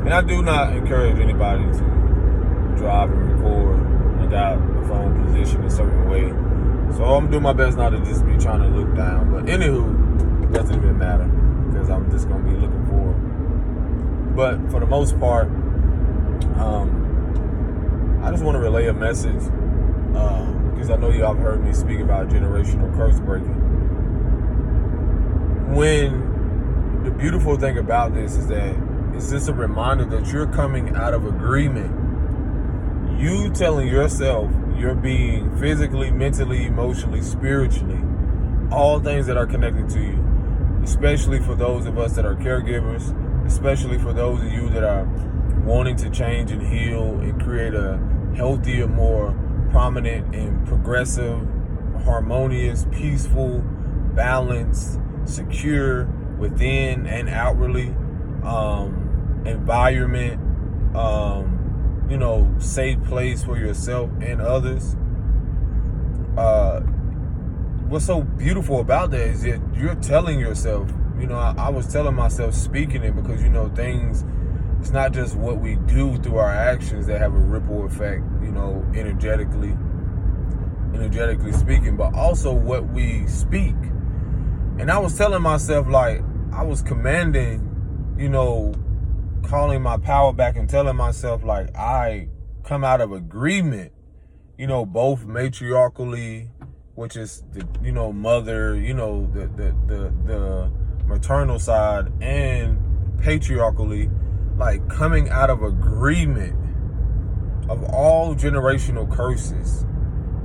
And I do not encourage anybody to drive and record without the phone position a certain way. So I'm doing my best not to just be trying to look down. But anywho, it doesn't even matter because I'm just going to be looking forward. But for the most part, I just want to relay a message because I know y'all have heard me speak about generational curse breaking. When the beautiful thing about this is that it's just a reminder that you're coming out of agreement. You telling yourself you're being physically, mentally, emotionally, spiritually, all things that are connected to you, especially for those of us that are caregivers, especially for those of you that are wanting to change and heal and create a healthier, more prominent and progressive, harmonious, peaceful, balanced, secure within and outwardly environment, safe place for yourself and others. What's so beautiful about that is that you're telling yourself, I was telling myself, speaking it, because things, it's not just what we do through our actions that have a ripple effect, energetically speaking, but also what we speak. And I was telling myself, like, I was commanding, calling my power back and telling myself, like, I come out of agreement, both matriarchally, which is the, mother, the maternal side, and patriarchally, like coming out of agreement of all generational curses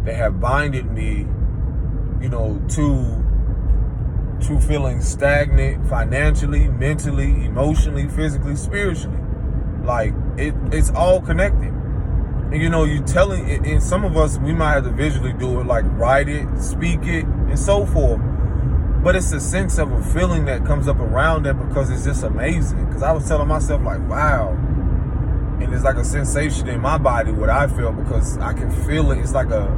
that have binded me, to feeling stagnant financially, mentally, emotionally, physically, spiritually. Like it's all connected. And you telling it, and some of us, we might have to visually do it, like write it, speak it, and so forth. But it's a sense of a feeling that comes up around that because it's just amazing. Because I was telling myself, like, wow. And it's like a sensation in my body, what I feel, because I can feel it. It's like a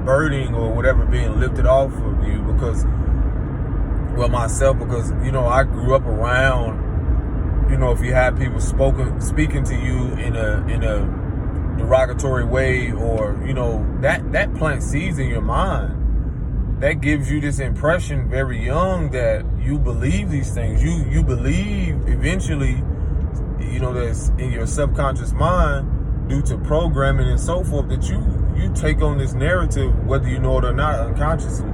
burden or whatever being lifted off of you because, myself, because, I grew up around, if you had people speaking to you in a derogatory way, or, that plants seeds in your mind. That gives you this impression very young that you believe these things. You believe eventually, that's in your subconscious mind due to programming and so forth, that you take on this narrative, whether you know it or not, unconsciously.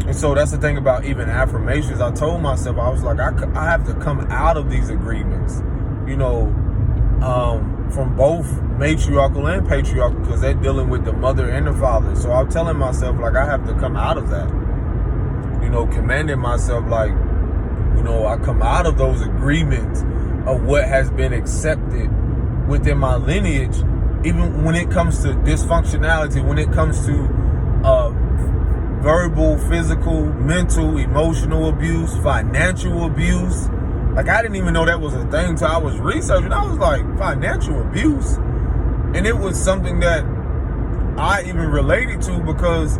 And so that's the thing about even affirmations. I told myself, I was like, I have to come out of these agreements, from both matriarchal and patriarchal, because they're dealing with the mother and the father. So I'm telling myself, like, I have to come out of that, commanding myself, like, I come out of those agreements of what has been accepted within my lineage, even when it comes to dysfunctionality, when it comes to verbal, physical, mental, emotional abuse, financial abuse. Like, I didn't even know that was a thing until I was researching. I was like, financial abuse? And it was something that I even related to because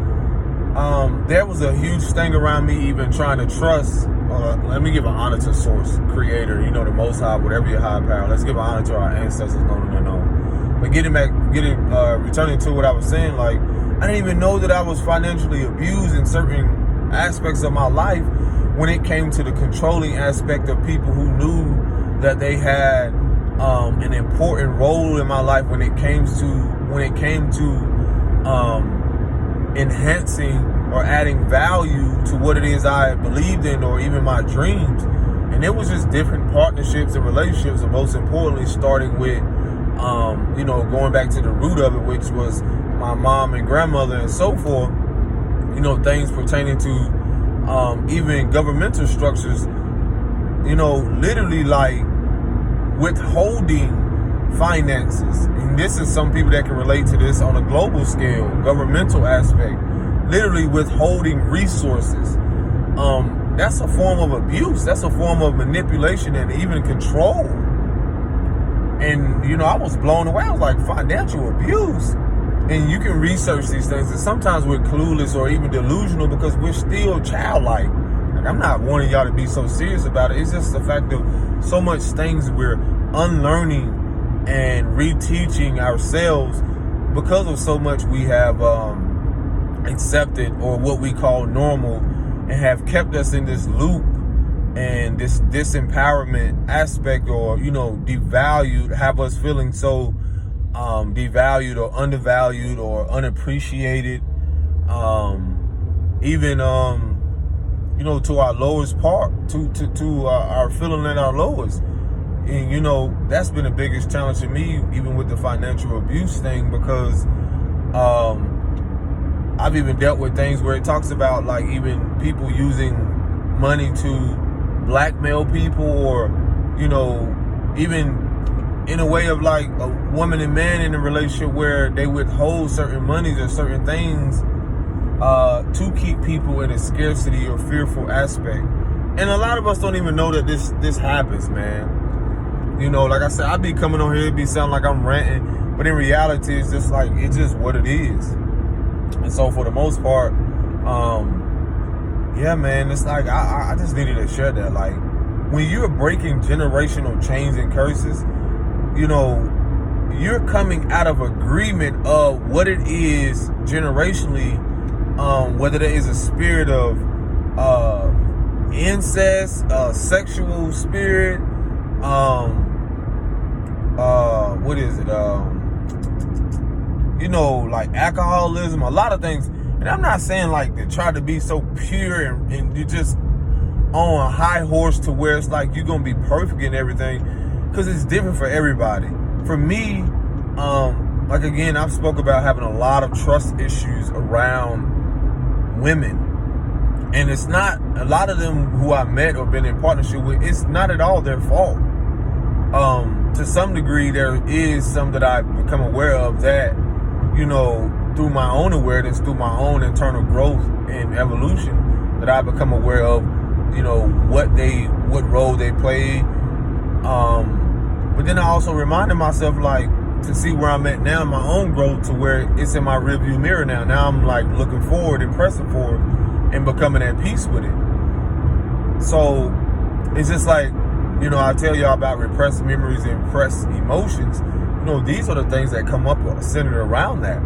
there was a huge thing around me even trying to trust. Let me give an honor to source, creator, the most high, whatever your high power. Let's give an honor to our ancestors, known and unknown. But returning to what I was saying, like, I didn't even know that I was financially abused in certain aspects of my life when it came to the controlling aspect of people who knew that they had an important role in my life when it came to enhancing or adding value to what it is I believed in, or even my dreams. And it was just different partnerships and relationships, and most importantly, starting with going back to the root of it, which was my mom and grandmother and so forth, things pertaining to even governmental structures, literally like withholding finances. And this is some people that can relate to this on a global scale, governmental aspect, literally withholding resources. That's a form of abuse. That's a form of manipulation and even control. And, I was blown away. I was like, financial abuse. And you can research these things, and sometimes we're clueless or even delusional because we're still childlike. Like, I'm not wanting y'all to be so serious about it. It's just the fact of so much things we're unlearning and reteaching ourselves because of so much we have accepted, or what we call normal, and have kept us in this loop and this disempowerment aspect, or devalued, have us feeling so devalued or undervalued or unappreciated, even to our lowest part, to our feeling at our lowest. And that's been the biggest challenge to me, even with the financial abuse thing, because I've even dealt with things where it talks about like even people using money to blackmail people, or even in a way of like a woman and man in a relationship where they withhold certain monies or certain things to keep people in a scarcity or fearful aspect. And a lot of us don't even know that this happens, man. Like I said, I be coming on here, it be sounding like I'm ranting, but in reality, it's just like, it's just what it is. And so for the most part, yeah, man, it's like, I just needed to share that. Like, when you're breaking generational chains and curses, you're coming out of agreement of what it is generationally, whether there is a spirit of incest, sexual spirit, what is it? Like alcoholism, a lot of things. And I'm not saying like to try to be so pure and you're just on a high horse to where it's like you're gonna be perfect in everything, because it's different for everybody. For me, like again, I've spoke about having a lot of trust issues around women. And it's not, a lot of them who I met or been in partnership with, it's not at all their fault. To some degree, there is some that I've become aware of that, through my own awareness, through my own internal growth and evolution, that I've become aware of, what role they play. But then I also reminded myself, like, to see where I'm at now in my own growth, to where it's in my rearview mirror now. Now I'm like looking forward and pressing forward and becoming at peace with it. So it's just like, I tell y'all about repressed memories and repressed emotions. These are the things that come up centered around that.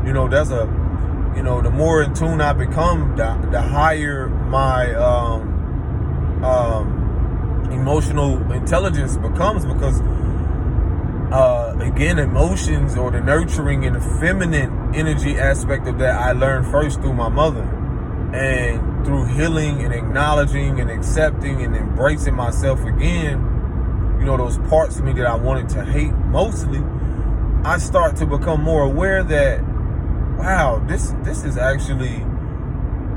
There's the more in tune I become, the higher my emotional intelligence becomes, because again, emotions, or the nurturing and the feminine energy aspect of that, I learned first through my mother. And through healing and acknowledging and accepting and embracing myself again, those parts of me that I wanted to hate mostly, I start to become more aware that, wow, this is actually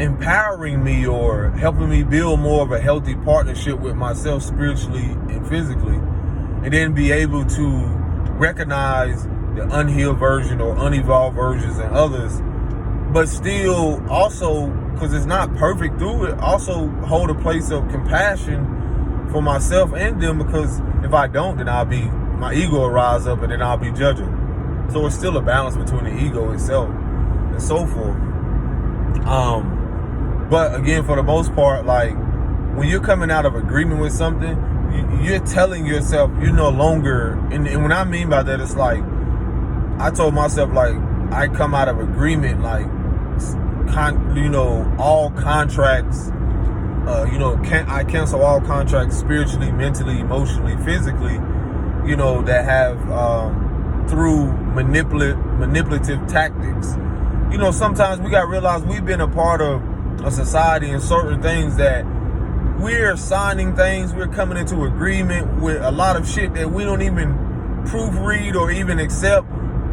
empowering me, or helping me build more of a healthy partnership with myself spiritually and physically. And then be able to recognize the unhealed version or unevolved versions in others, but still also, because it's not perfect through it, also hold a place of compassion for myself and them, because if I don't, then my ego will rise up and then I'll be judging. So it's still a balance between the ego itself and so forth. But again, for the most part, like, when you're coming out of agreement with something, you're telling yourself you're no longer, and what I mean by that, it's like, I told myself, like, I come out of agreement, like, all contracts, I cancel all contracts spiritually, mentally, emotionally, physically, that have, through manipulative tactics. Sometimes we got to realize we've been a part of a society and certain things that we're signing things, we're coming into agreement with a lot of shit that we don't even proofread or even accept.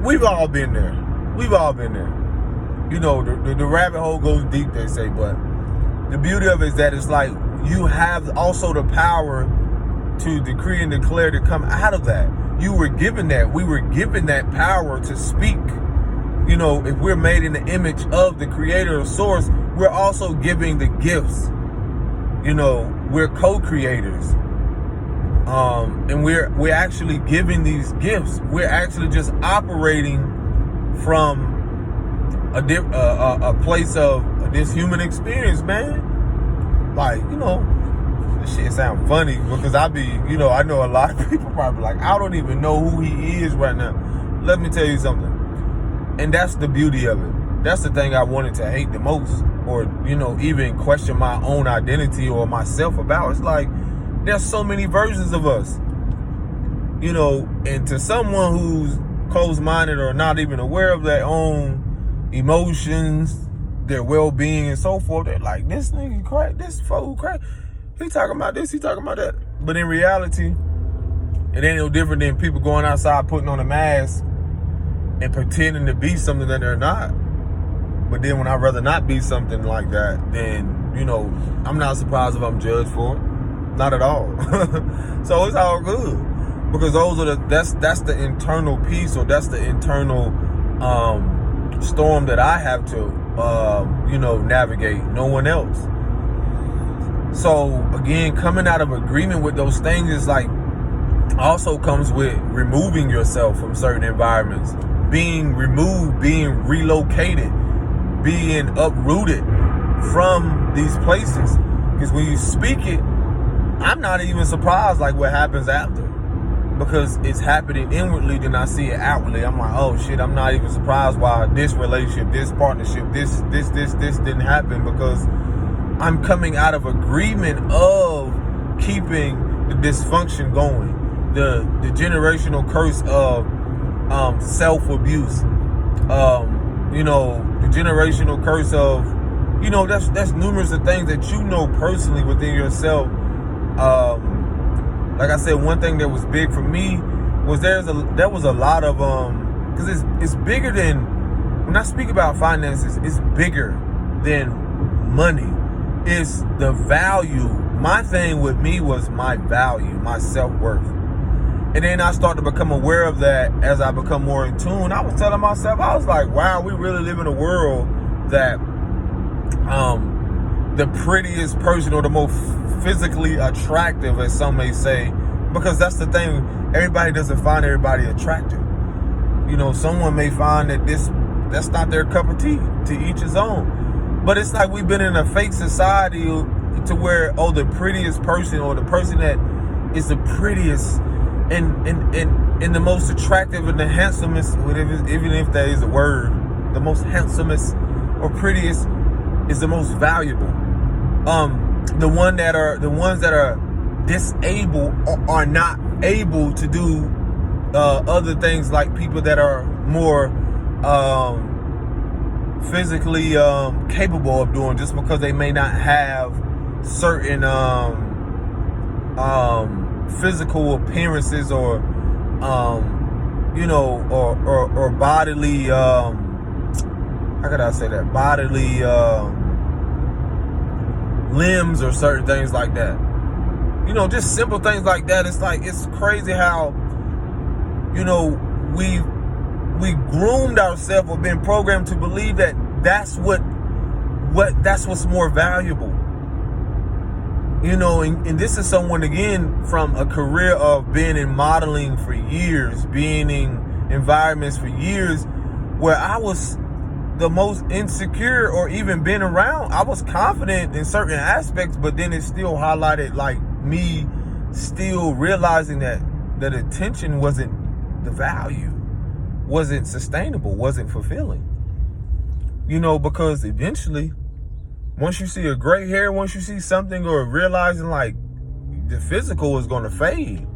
We've all been there. The rabbit hole goes deep, they say, but the beauty of it is that it's like you have also the power to decree and declare to come out of that. You were given that. We were given that power to speak. If we're made in the image of the creator or source, we're also giving the gifts. We're co-creators. And we're actually giving these gifts. We're actually just operating from a place of this human experience, man. Like, This shit sound funny because I know a lot of people probably like, I don't even know who he is right now. Let me tell you something. And that's the beauty of it. That's the thing I wanted to hate the most, or, even question my own identity or myself about. It's like, there's so many versions of us, and to someone who's closed-minded or not even aware of their own emotions, their well-being and so forth, they're like, this nigga crack, this fool crack. He talking about this, he talking about that. But in reality, it ain't no different than people going outside putting on a mask and pretending to be something that they're not. But then when I'd rather not be something like that, then, I'm not surprised if I'm judged for it. Not at all. So it's all good. Because that's the internal peace, or that's the internal storm that I have to navigate. No one else. So again, coming out of agreement with those things is like also comes with removing yourself from certain environments, being removed, being relocated, being uprooted from these places. Because when you speak it, I'm not even surprised like what happens after. Because it's happening inwardly, then I see it outwardly. I'm like, oh shit, I'm not even surprised why this relationship, this partnership, this didn't happen, because I'm coming out of agreement of keeping the dysfunction going. The generational curse of self-abuse. The generational curse of, that's numerous of things that personally within yourself. Like I said, one thing that was big for me was there was a lot of because it's bigger than, when I speak about finances, it's bigger than money. It's the value. My thing with me was my value, my self-worth. And then I started to become aware of that as I become more in tune. I was telling myself, I was like, wow, we really live in a world that the prettiest person or the most physically attractive, as some may say, because that's the thing, everybody doesn't find everybody attractive. Someone may find that that's not their cup of tea, to each his own. But it's like we've been in a fake society to where, the prettiest person, or the person that is the prettiest and the most attractive and the handsomest, even if that is a word, the most handsomest or prettiest is the most valuable. The ones that are disabled are not able to do other things like people that are more physically capable of doing, just because they may not have certain physical appearances or or bodily how could I say that, bodily limbs or certain things like that. Just simple things like that. It's like, it's crazy how we groomed ourselves or been programmed to believe that that's what's more valuable. And this is someone, again, from a career of being in modeling for years, being in environments for years, where I was the most insecure, or even been around. I was confident in certain aspects, but then it still highlighted like me still realizing that attention wasn't the value, wasn't sustainable, wasn't fulfilling. Because eventually, once you see a gray hair, once you see something, or realizing like the physical is going to fade,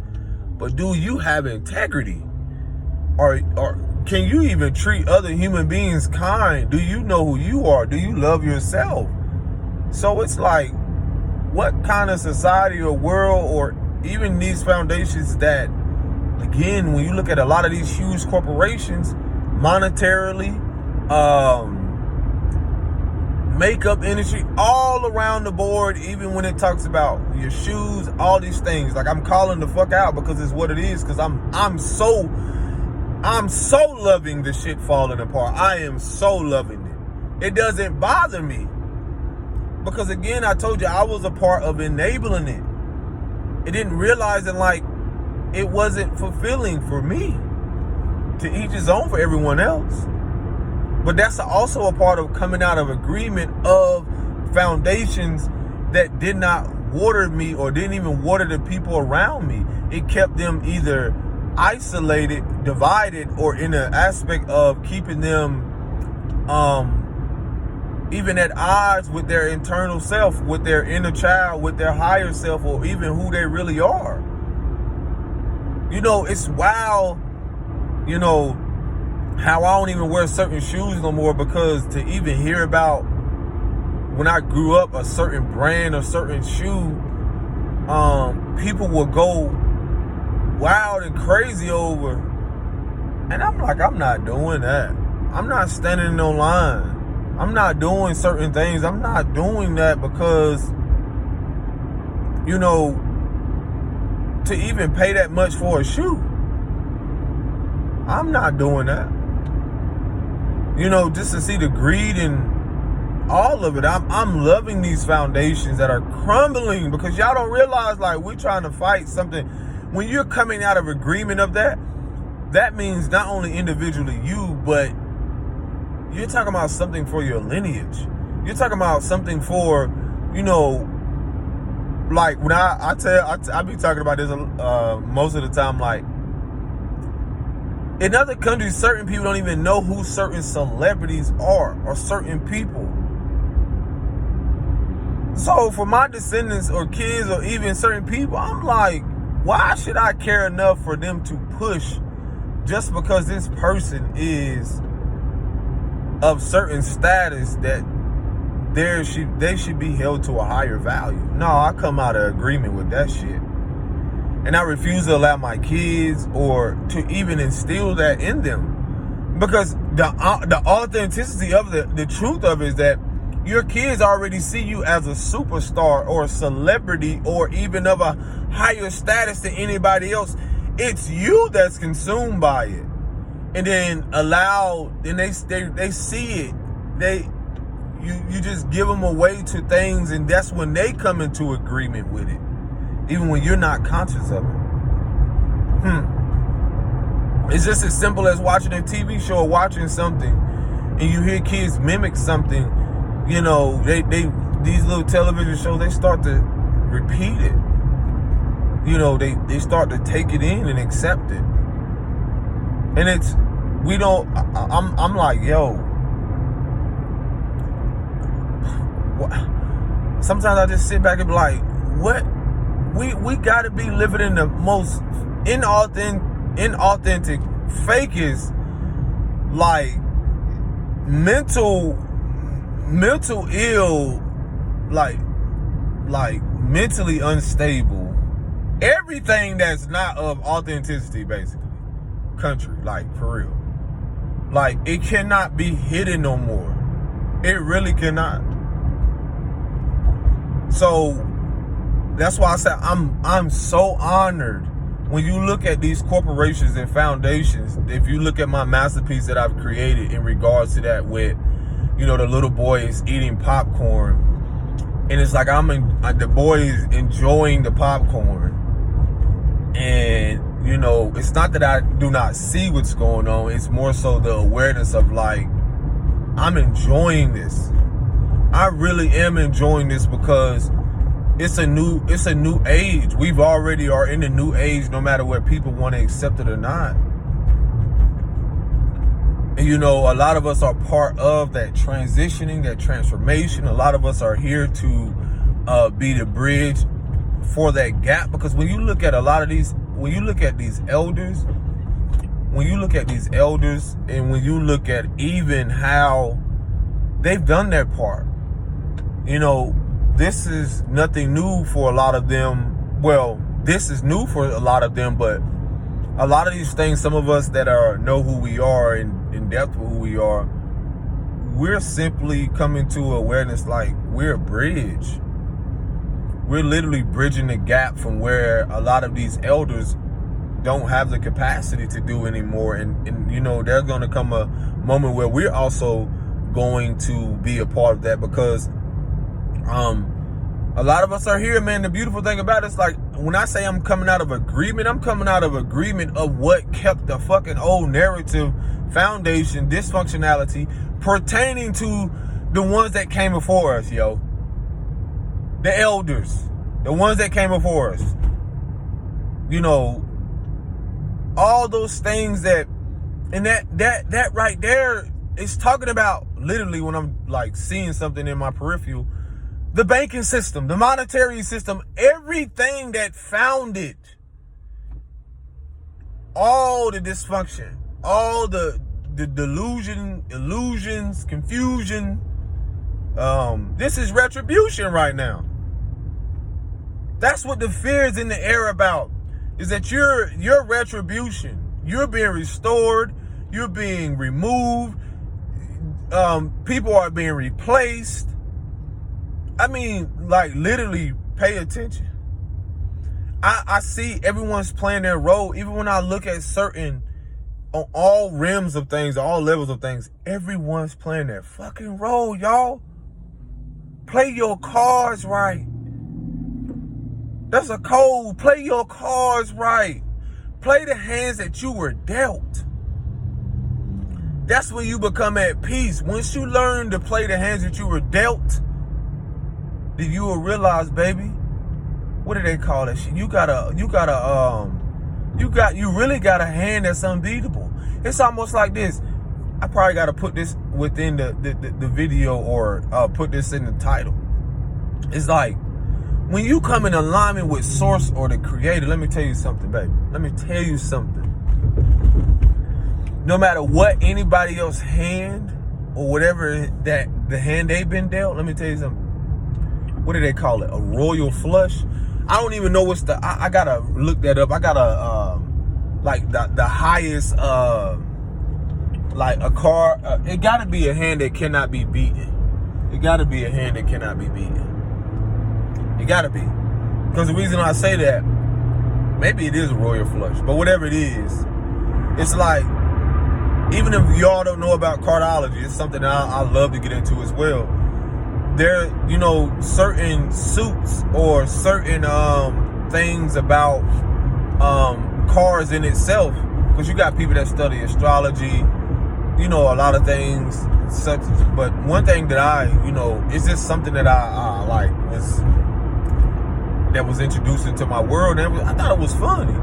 but do you have integrity? Or can you even treat other human beings kind? Do you know who you are? Do you love yourself? So it's like, what kind of society or world, or even these foundations that, again, when you look at a lot of these huge corporations, monetarily, makeup industry, all around the board, even when it talks about your shoes, all these things, like, I'm calling the fuck out because it's what it is, because I'm so loving the shit falling apart. I am so loving it. It doesn't bother me, because again, I told you I was a part of enabling it. It didn't realize that, like, it wasn't fulfilling for me. To each his own for everyone else. But that's also a part of coming out of agreement of foundations that did not water me or didn't even water the people around me. It kept them either isolated, divided, or in an aspect of keeping them even at odds with their internal self, with their inner child, with their higher self, or even who they really are. You know, it's wild, you know, how I don't even wear certain shoes no more, because to even hear about when I grew up a certain brand or certain shoe, people will go wild and crazy over. And I'm like, I'm not doing that. I'm not standing in no line. I'm not doing certain things. I'm not doing that because, you know, to even pay that much for a shoe, I'm not doing that. You know, just to see the greed and all of it. I'm loving these foundations that are crumbling, because y'all don't realize, like, we're trying to fight something. When you're coming out of agreement of that, that means not only individually you, but you're talking about something for your lineage. You're talking about something for, you know, like when I be talking about this most of the time, like in other countries, certain people don't even know who certain celebrities are or certain people. So for my descendants or kids or even certain people, I'm like, why should I care enough for them to push just because this person is of certain status that they should be held to a higher value? No, I come out of agreement with that shit. And I refuse to allow my kids or to even instill that in them. Because the authenticity of the truth of it is that your kids already see you as a superstar or a celebrity or even of a higher status than anybody else. It's you that's consumed by it. And then they see it. You just give them away to things, and that's when they come into agreement with it, even when you're not conscious of it. It's just as simple as watching a TV show or watching something, and you hear kids mimic something. You know, these little television shows, they start to repeat it. You know, they start to take it in and accept it. And I'm like, yo, sometimes I just sit back and be like, what? We gotta be living in the most inauthentic, fakest, like mental ill, like mentally unstable, everything that's not of authenticity, basically. Country, like, for real. Like, it cannot be hidden no more. It really cannot. So that's why I said I'm so honored when you look at these corporations and foundations. If you look at my masterpiece that I've created in regards to that, with, you know, the little boy is eating popcorn, and it's like the boy is enjoying the popcorn, and you know, it's not that I do not see what's going on. It's more so the awareness of, like, I'm enjoying this. I really am enjoying this, because it's a new age. We've already are in a new age, no matter whether people want to accept it or not. And you know, a lot of us are part of that transitioning, that transformation. A lot of us are here to be the bridge for that gap. Because when you look at these elders, and when you look at even how they've done their part, you know, this is nothing new for a lot of them. Well, this is new for a lot of them, but a lot of these things, some of us that know who we are and in depth with who we are, we're simply coming to awareness, like, we're a bridge. We're literally bridging the gap from where a lot of these elders don't have the capacity to do anymore. And you know, there's going to come a moment where we're also going to be a part of that, because a lot of us are here, man. The beautiful thing about it's like, when I say I'm coming out of agreement, I'm coming out of agreement of what kept the fucking old narrative foundation, dysfunctionality pertaining to the ones that came before us, yo. The elders. the ones that came before us, you know, all those things that, and that right there is talking about, literally, when I'm like seeing something in my peripheral, the banking system, the monetary system, everything that founded all the dysfunction, all the illusions, confusion. This is retribution right now. That's what the fear is in the air about, is that your retribution, you're being restored, you're being removed, people are being replaced. I mean, like, literally, pay attention. I see everyone's playing their role. Even when I look at certain, on all rims of things, all levels of things, everyone's playing their fucking role, y'all. Play your cards right. That's a code. Play your cards right. Play the hands that you were dealt. That's when you become at peace. Once you learn to play the hands that you were dealt, then you will realize, baby, what do they call that shit? You really got a hand that's unbeatable. It's almost like this. I probably got to put this within the video, or put this in the title. It's like, when you come in alignment with source or the creator, let me tell you something, baby. Let me tell you something. No matter what anybody else's hand, or whatever that the hand they've been dealt, let me tell you something. What do they call it? A royal flush? I don't even know what's I gotta look that up. I gotta, like the highest, like a car, it gotta be a hand that cannot be beaten. It gotta be a hand that cannot be beaten. It gotta be. Because the reason I say that, maybe it is a royal flush, but whatever it is, it's like, even if y'all don't know about cardology, it's something that I love to get into as well. There, you know, certain suits or certain things about cards in itself, because you got people that study astrology, you know, a lot of things, such. But one thing that I, you know, it's just something that I like, that was introduced into my world, and I thought it was funny.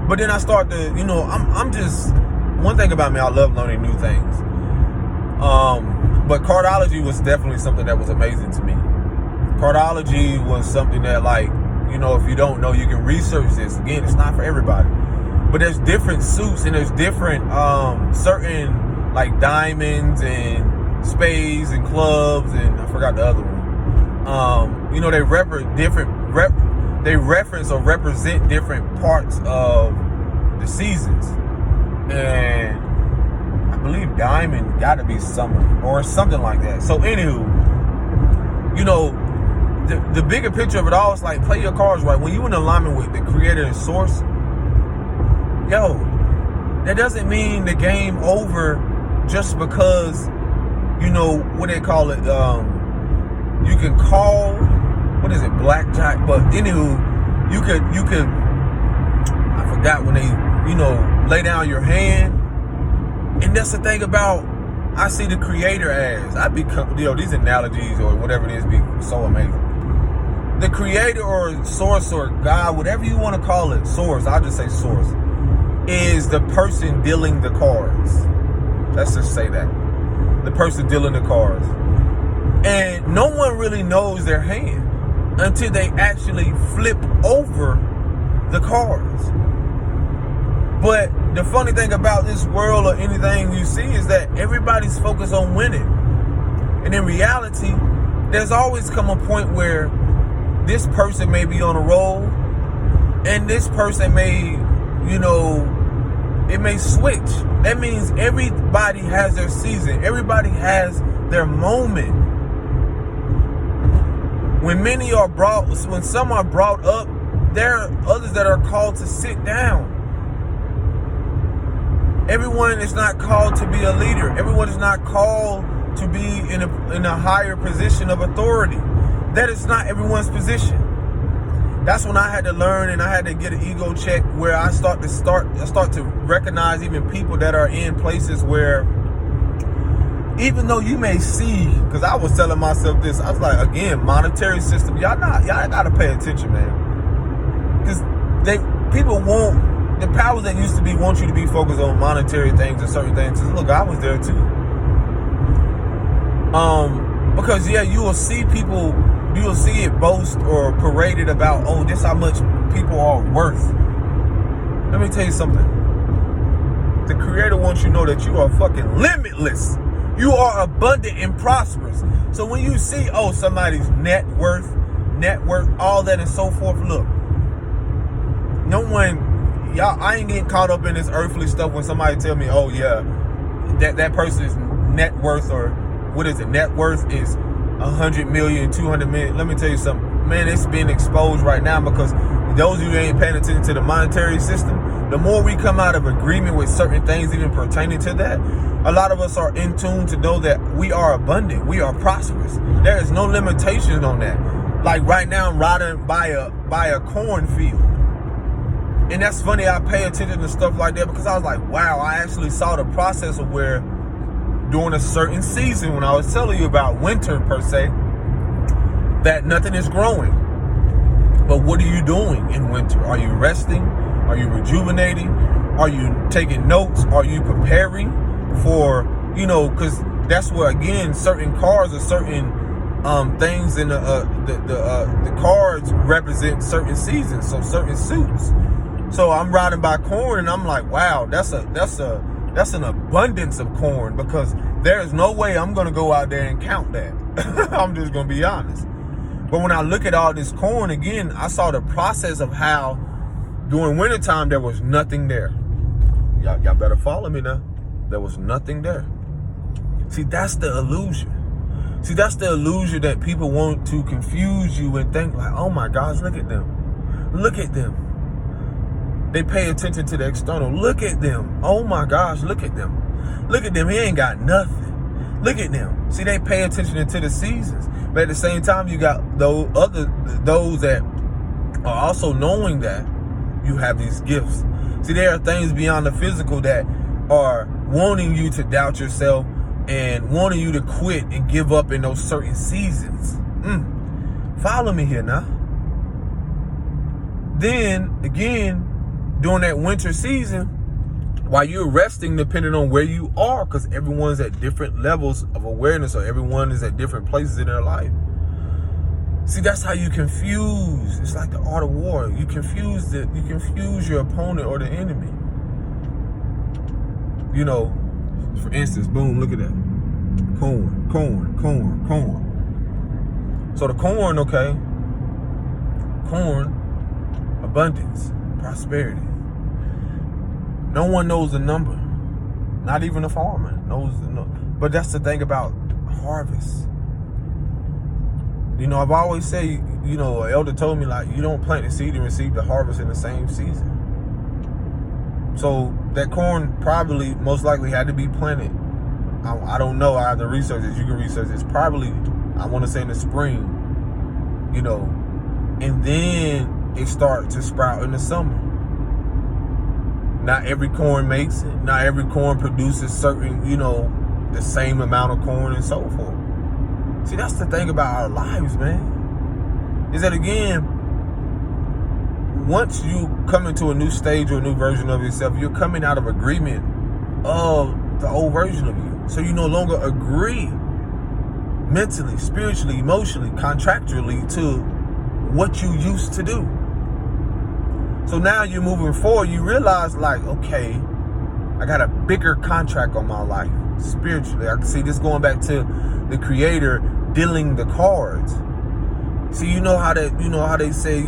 But then I start to, you know, I'm just, one thing about me, I love learning new things. But cardology was definitely something that was amazing to me. Cardology was something that, like, you know, if you don't know, you can research this. Again, it's not for everybody. But there's different suits, and there's different, certain, like, diamonds and spades and clubs, and I forgot the other one. You know, they reference or represent different parts of the seasons. And I believe diamond got to be summer or something like that. So anywho, you know, the bigger picture of it all is like, play your cards right. When you in alignment with the creator and source, yo, that doesn't mean the game over just because, you know, what they call it, you can call, what is it, blackjack? But anywho, you could, I forgot when they, you know, lay down your hand. And that's the thing about, I see the creator as, I become, you know, these analogies or whatever it is be so amazing. The creator or source or God, whatever you want to call it, source, I'll just say source, is the person dealing the cards. Let's just say that. The person dealing the cards. And no one really knows their hand until they actually flip over the cards. But the funny thing about this world or anything you see is that everybody's focused on winning. And in reality, there's always come a point where this person may be on a roll and this person may, you know, it may switch. That means everybody has their season. Everybody has their moment. When some are brought up, there are others that are called to sit down. Everyone is not called to be a leader. Everyone is not called to be in a higher position of authority. That is not everyone's position. That's when I had to learn, and I had to get an ego check where I start to recognize even people that are in places where even though you may see, because I was telling myself this, I was like, again, monetary system, y'all gotta pay attention, man. Because people want, the powers that used to be want you to be focused on monetary things and certain things. Look, I was there too. Because yeah, you will see it boast or paraded about, oh, this how much people are worth. Let me tell you something. The Creator wants you to know that you are fucking limitless. You are abundant and prosperous. So when you see, oh, somebody's net worth, all that and so forth, look, I ain't getting caught up in this earthly stuff when somebody tell me, oh yeah, that person's net worth, or what is it, net worth is 100 million, 200 million. Let me tell you something, man, it's being exposed right now, because those of you who ain't paying attention to the monetary system, the more we come out of agreement with certain things even pertaining to that, a lot of us are in tune to know that we are abundant, we are prosperous. There is no limitation on that. Like right now, I'm riding by a cornfield. And that's funny, I pay attention to stuff like that because I was like, wow, I actually saw the process of where during a certain season, when I was telling you about winter per se, that nothing is growing. But what are you doing in winter? Are you resting? Are you rejuvenating? Are you taking notes? Are you preparing for, because that's where, again, certain cards or certain things in the cards represent certain seasons, so certain suits. So I'm riding by corn and I'm like, wow, that's an abundance of corn, because there is no way I'm going to go out there and count that. I'm just going to be honest. But when I look at all this corn, again, I saw the process of how during wintertime there was nothing there. Y'all better follow me now. There was nothing there. See, that's the illusion. See, that's the illusion that people want to confuse you and think like, oh my gosh, look at them. Look at them. They pay attention to the external. Look at them. Oh my gosh, look at them. Look at them. He ain't got nothing. Look at them. See, they pay attention to the seasons. But at the same time, you got those that are also knowing that you have these gifts. See, there are things beyond the physical that are wanting you to doubt yourself and wanting you to quit and give up in those certain seasons. Follow me here now. Then, again, during that winter season, while you're resting, depending on where you are, because everyone's at different levels of awareness, or everyone is at different places in their life. See, that's how you confuse. It's like the art of war. You confuse your opponent or the enemy. For instance, boom, look at that. Corn. So the corn, okay. Corn, abundance, prosperity. No one knows the number. Not even a farmer knows the number. But that's the thing about harvest. I've always said, an elder told me, like, you don't plant the seed and receive the harvest in the same season. So that corn probably most likely had to be planted. I don't know. I have to research it. You can research it. It's probably, I want to say in the spring, and then it starts to sprout in the summer. Not every corn makes it. Not every corn produces certain, the same amount of corn and so forth. See, that's the thing about our lives, man. Is that, again, once you come into a new stage or a new version of yourself, you're coming out of agreement of the old version of you. So you no longer agree mentally, spiritually, emotionally, contractually to what you used to do. So now you're moving forward, you realize, like, okay, I got a bigger contract on my life spiritually. I can see this going back to the Creator dealing the cards. See, you know how they say,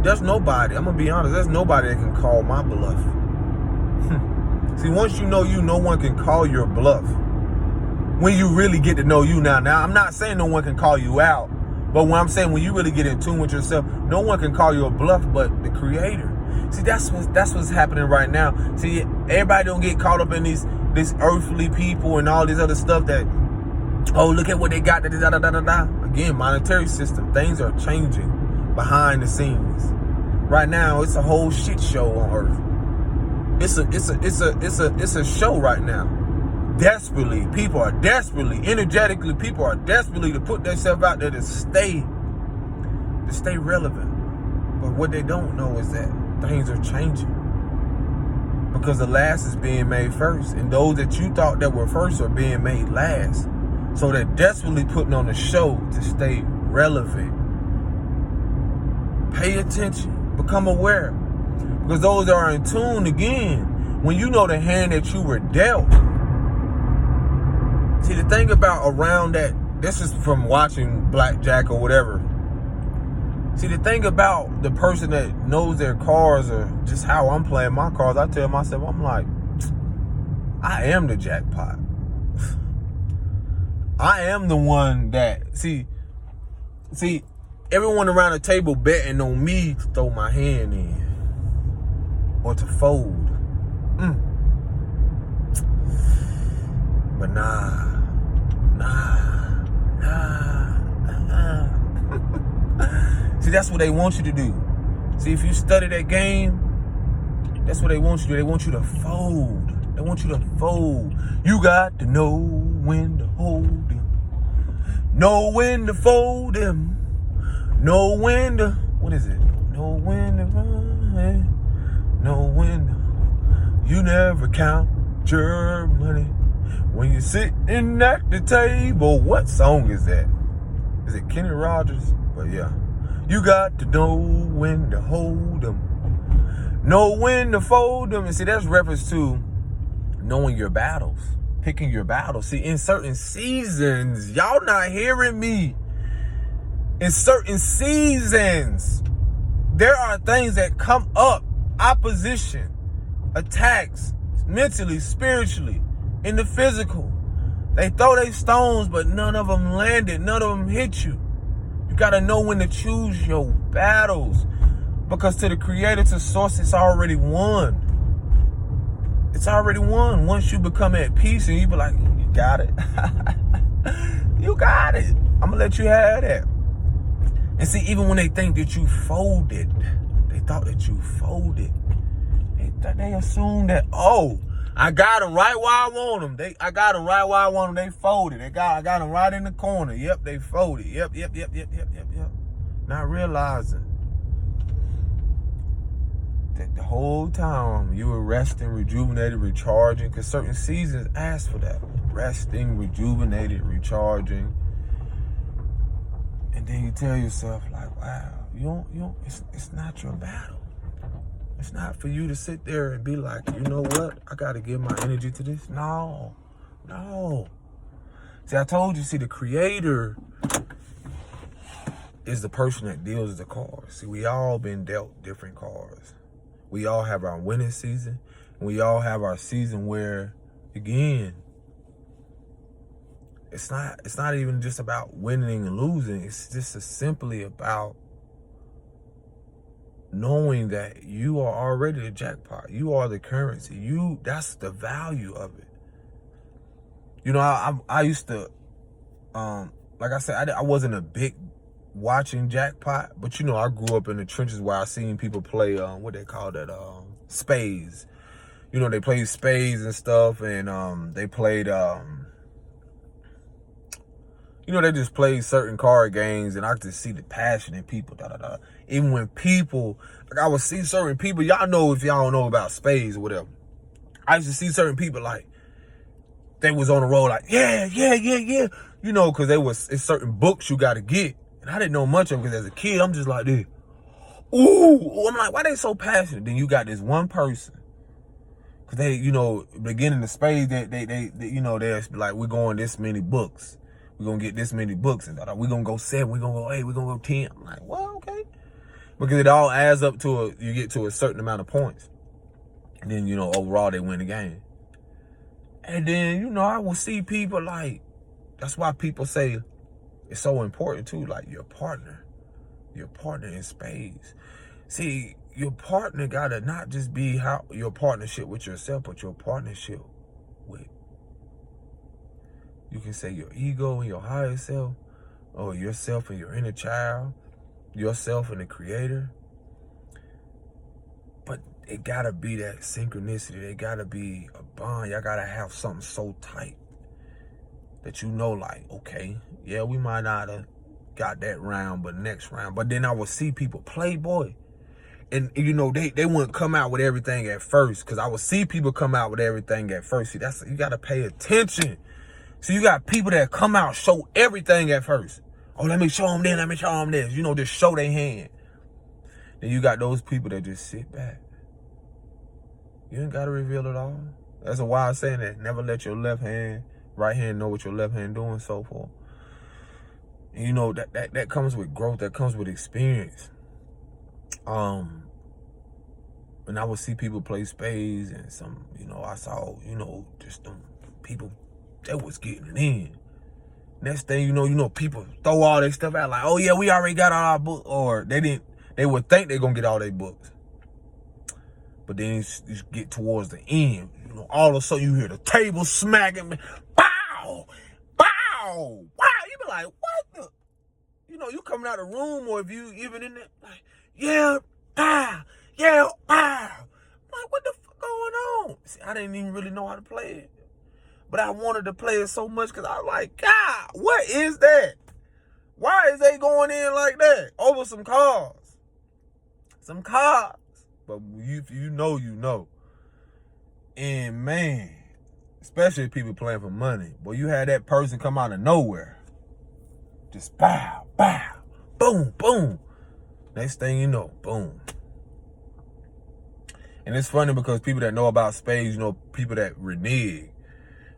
there's nobody, I'm gonna be honest, there's nobody that can call my bluff. See, once no one can call your bluff. When you really get to know you now. Now, I'm not saying no one can call you out. But when I'm saying when you really get in tune with yourself, no one can call you a bluff but the Creator. See, that's what's happening right now. See, everybody don't get caught up in this earthly people and all this other stuff that, oh, look at what they got. Again, monetary system. Things are changing behind the scenes. Right now, it's a whole shit show on earth. It's a show right now. people are desperately, energetically, people are desperately to put themselves out there to stay relevant. But what they don't know is that things are changing. Because the last is being made first. And those that you thought that were first are being made last. So they're desperately putting on a show to stay relevant. Pay attention. Become aware. Because those that are in tune, again, when you know the hand that you were dealt. See, the thing about around that, this is from watching Blackjack or whatever. See, the thing about the person that knows their cards or just how I'm playing my cards, I tell myself, I'm like, I am the jackpot. I am the one that, see, everyone around the table betting on me to throw my hand in or to fold. But nah. See, that's what they want you to do. See, if you study that game, that's what they want you to do. They want you to fold. They want you to fold. You got to know when to hold them. Know when to fold them. Know when to, what is it? Know when to run. Know when to, you never count your money when you're sitting at the table. What song is that? Is it Kenny Rogers? But yeah. You got to know when to hold them. Know when to fold them. And see, that's reference to knowing your battles. Picking your battles. See, in certain seasons, y'all not hearing me. In certain seasons, there are things that come up. Opposition. Attacks. Mentally, spiritually. In the physical. They throw their stones, but none of them landed. None of them hit you. You gotta know when to choose your battles. Because to the creator, to source, it's already won. It's already won. Once you become at peace and you be like, you got it. You got it. I'm gonna let you have that. And see, even when they think that you folded, they thought that you folded. They assume that, oh, I got them right where I want them. I got them right where I want them. They folded. I got them right in the corner. Yep, they folded. Yep. Not realizing that the whole time you were resting, rejuvenated, recharging, because certain seasons ask for that. Resting, rejuvenated, recharging. And then you tell yourself, like, wow, it's not your battle. It's not for you to sit there and be like, you know what? I got to give my energy to this. No. See, I told you, the creator is the person that deals the cards. See, we all been dealt different cards. We all have our winning season. And we all have our season where, again, it's not even just about winning and losing. It's just simply about knowing that you are already the jackpot. You are the currency. That's the value of it. You know, I used to, like I said, I wasn't a big watching jackpot, but you know, I grew up in the trenches where I seen people play, what they call that, spades. You know, they played spades and stuff, and they played, you know, they just played certain card games, and I could just see the passion in people, Even when people, like I would see certain people, y'all know if y'all don't know about spades or whatever. I used to see certain people like, they was on the road like, yeah. You know, because it's certain books you got to get. And I didn't know much of them because as a kid, I'm just like this. Ooh, I'm like, why they so passionate? Then you got this one person. Because they, you know, beginning the spades, they you know, they're like, we're going this many books. We're going to get this many books. And we're going to go 7. We're going to go 8. We're going to go 10. I'm like, well, okay. Because it all adds up to you get to a certain amount of points. And then, you know, overall, they win the game. And then, you know, I will see people like, that's why people say it's so important too, like your partner in spades. See, your partner got to not just be your partnership with yourself, but your partnership with, you can say your ego and your higher self, or yourself and your inner child, yourself and the creator. But it gotta be that synchronicity. It gotta be a bond. Y'all gotta have something so tight that you know, like, okay, yeah, we might not have got that round, but next round. But then I would see people play, boy. And, you know, they wouldn't come out with everything at first, because I would see people come out with everything at first. See, you got to pay attention. So you got people that come out, show everything at first. Oh, let me show them this, let me show them this. You know, just show their hand. Then you got those people that just sit back. You ain't got to reveal it all. That's a wise saying, that never let your right hand know what your left hand doing, so forth. And you know, that comes with growth, that comes with experience. And I would see people play spades, and some, you know, I saw, you know, just them people that was getting it in. Next thing you know, people throw all their stuff out like, oh yeah, we already got all our books, or they would think they're gonna get all their books. But then you get towards the end, you know, all of a sudden you hear the table smacking, bow, bow, wow. You be like, what the? You know, you coming out of the room, or if you even in there, like, yeah, bow, yeah, bow. Like, what the fuck going on? See, I didn't even really know how to play it. But I wanted to play it so much because I was like, God, what is that? Why is they going in like that? Over some cars. Some cars. But you know, you know. And man, especially if people playing for money, boy, you had that person come out of nowhere. Just bow, bow, boom, boom. Next thing you know, boom. And it's funny because people that know about spades, you know, people that renege.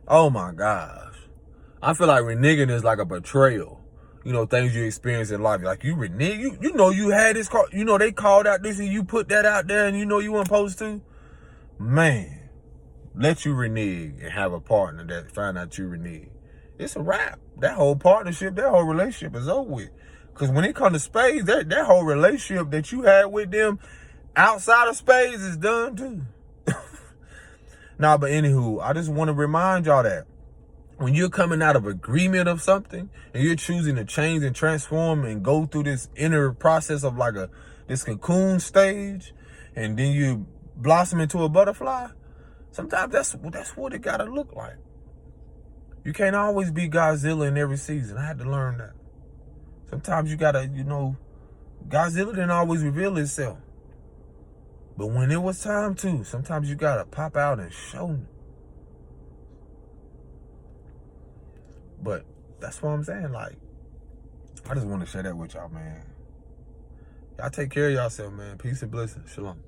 Oh my gosh. I feel like reneging is like a betrayal. You know, things you experience in life. Like, you renege, you know you had this car, you know they called out this and you put that out there and you know you weren't supposed to. Man, let you renege and have a partner that find out you renege. It's a wrap. That whole partnership, that whole relationship is over with. Because when it comes to spades, that whole relationship that you had with them outside of spades is done too. Nah, but anywho, I just want to remind y'all that when you're coming out of agreement of something and you're choosing to change and transform and go through this inner process of like this cocoon stage, and then you blossom into a butterfly, sometimes that's what it gotta look like. You can't always be Godzilla in every season. I had to learn that. Sometimes you gotta, you know, Godzilla didn't always reveal itself. But when it was time to, sometimes you gotta pop out and show me. But that's what I'm saying. Like, I just want to share that with y'all, man. Y'all take care of yourself, man. Peace and blessings. Shalom.